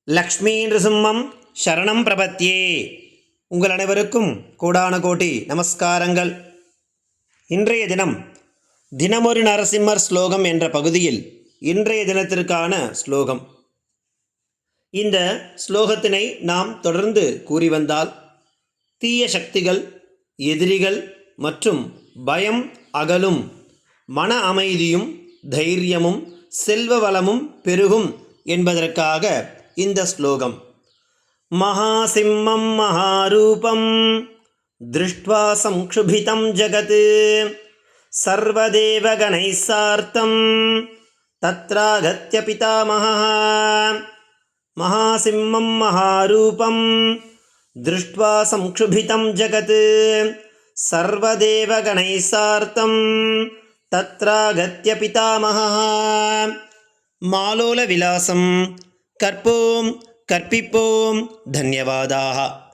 லக்ஷ்மீ நிருசிம்மம் சரணம் பிரபத்யே. உங்கள் அனைவருக்கும் கோடான கோடி நமஸ்காரங்கள். இன்றைய தினம் தினமொரு நரசிம்மர் ஸ்லோகம் என்ற பகுதியில் இன்றைய தினத்திற்கான ஸ்லோகம். இந்த ஸ்லோகத்தினை நாம் தொடர்ந்து கூறி வந்தால் தீய சக்திகள், எதிரிகள் மற்றும் பயம் அகலும், மன அமைதியும் தைரியமும் செல்வ வளமும் பெருகும் என்பதற்காக இந்த ஸ்லோகம். மகாசிம்மம் மகாரூபம் திருஷ்ட்வா சம்க்ஷுபிதம் ஜகத் சர்வதேவ கணைः சார்த்தம் தத்ராகத்ய பிதாமஹः. மகாசிம்மம் மகாரூபம் திருஷ்ட்வா சம்க்ஷுபிதம் ஜகத் சர்வதேவ கணைः சார்த்தம் தத்ராகத்ய பிதாமஹः. மாலோல விலாசம் கற்போம் கற்பிப்போம். தன்யவாதாः.